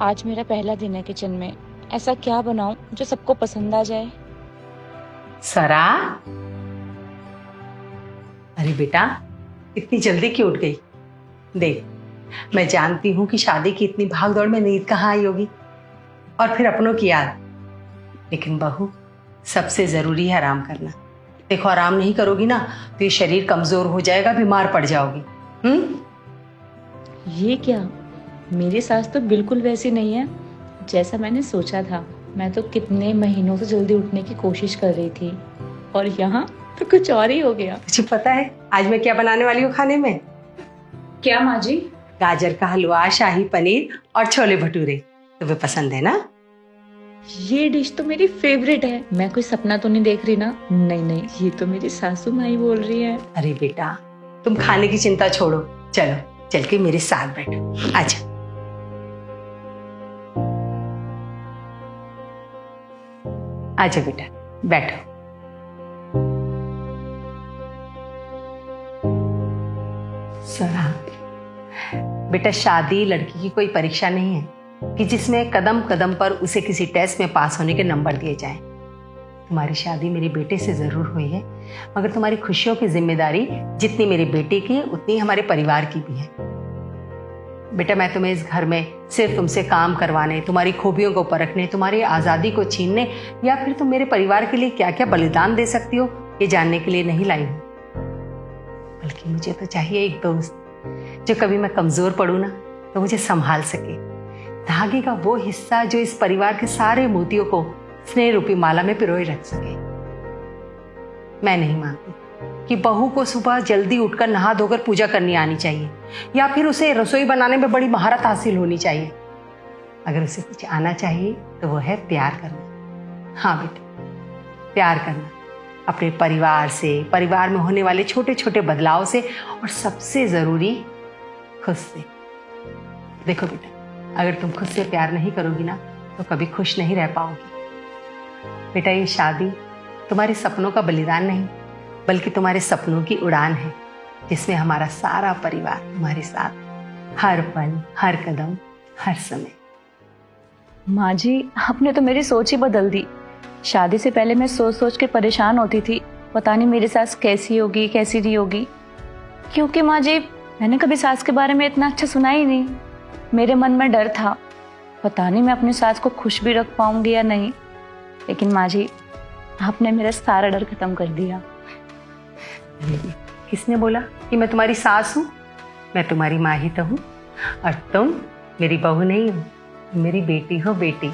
आज मेरा पहला दिन है किचन में। ऐसा क्या बनाऊं जो सबको पसंद आ जाए। सरा, अरे बेटा, इतनी जल्दी क्यों उठ गई? देख, मैं जानती हूँ कि शादी की इतनी भागदौड़ में नींद कहाँ आई होगी, और फिर अपनों की याद। लेकिन बहू, सबसे जरूरी है आराम करना। देखो, आराम नहीं करोगी ना तो ये शरीर कमजोर हो जाएगा, बीमार पड़ जाओगी। ये क्या, मेरी सास तो बिल्कुल वैसी नहीं है जैसा मैंने सोचा था। मैं तो कितने महीनों से जल्दी उठने की कोशिश कर रही थी और यहाँ तो कुछ और ही हो गया। तुझे पता है आज मैं क्या बनाने वाली हूँ खाने में? क्या माँ जी? गाजर का हलवा, शाही पनीर और छोले भटूरे। तुम्हें पसंद है ना? ये डिश तो मेरी फेवरेट है। मैं कोई सपना तो नहीं देख रही ना? नहीं नहीं, ये तो मेरी सासू माँ ही बोल रही है। अरे बेटा, तुम खाने की चिंता छोड़ो, चलो चल के मेरे साथ बैठो। आजा। आजा बेटा, बैठो। सरा बेटा, शादी लड़की की कोई परीक्षा नहीं है कि जिसमें कदम कदम पर उसे किसी टेस्ट में पास होने के नंबर दिए जाएं। तुम्हारी शादी मेरे बेटे से जरूर हुई है, मगर तुम्हारी खुशियों की जिम्मेदारी जितनी मेरे बेटे की है उतनी हमारे परिवार की भी है। बेटा, मैं तुम्हें इस घर में सिर्फ तुमसे काम करवाने, तुम्हारी खूबियों को परखने, तुम्हारी आज़ादी को छीनने या फिर तुम मेरे परिवार के लिए क्या क्या बलिदान दे सकती हो ये जानने के लिए नहीं लाई हूँ। बल्कि मुझे तो चाहिए एक दोस्त जो कभी मैं कमजोर पड़ूँ ना तो मुझे संभाल सके, धागे का वो हिस्सा जो इस परिवार के सारे मोतियों को स्नेह रूपी माला में पिरोए रख सके। मैं नहीं मानती कि बहू को सुबह जल्दी उठकर नहा धोकर पूजा करनी आनी चाहिए या फिर उसे रसोई बनाने में बड़ी महारत हासिल होनी चाहिए। अगर उसे कुछ आना चाहिए तो वो है प्यार करना। हाँ बेटा, प्यार करना अपने परिवार से, परिवार में होने वाले छोटे छोटे बदलाव से, और सबसे जरूरी खुद से। देखो बेटा, अगर तुम खुद से प्यार नहीं करोगी ना तो कभी खुश नहीं रह पाओगी। बेटा, ये शादी तुम्हारे सपनों का बलिदान नहीं बल्कि तुम्हारे सपनों की उड़ान है, जिसमें हमारा सारा परिवार तुम्हारे साथ है, हर पल, हर कदम, हर समय। माँ जी, आपने तो मेरी सोच ही बदल दी। शादी से पहले मैं सोच सोच के परेशान होती थी, पता नहीं मेरी सास कैसी होगी कैसी नहीं होगी। क्योंकि माँ जी, मैंने कभी सास के बारे में इतना अच्छा सुना ही नहीं। मेरे मन में डर था, पता नहीं मैं अपनी सास को खुश भी रख पाऊंगी या नहीं। लेकिन माँ जी, आपने मेरा सारा डर खत्म कर दिया। किसने बोला कि मैं तुम्हारी सास हूँ? मैं तुम्हारी माँ ही तो हूँ, और तुम मेरी बहू नहीं हो, मेरी बेटी हो। बेटी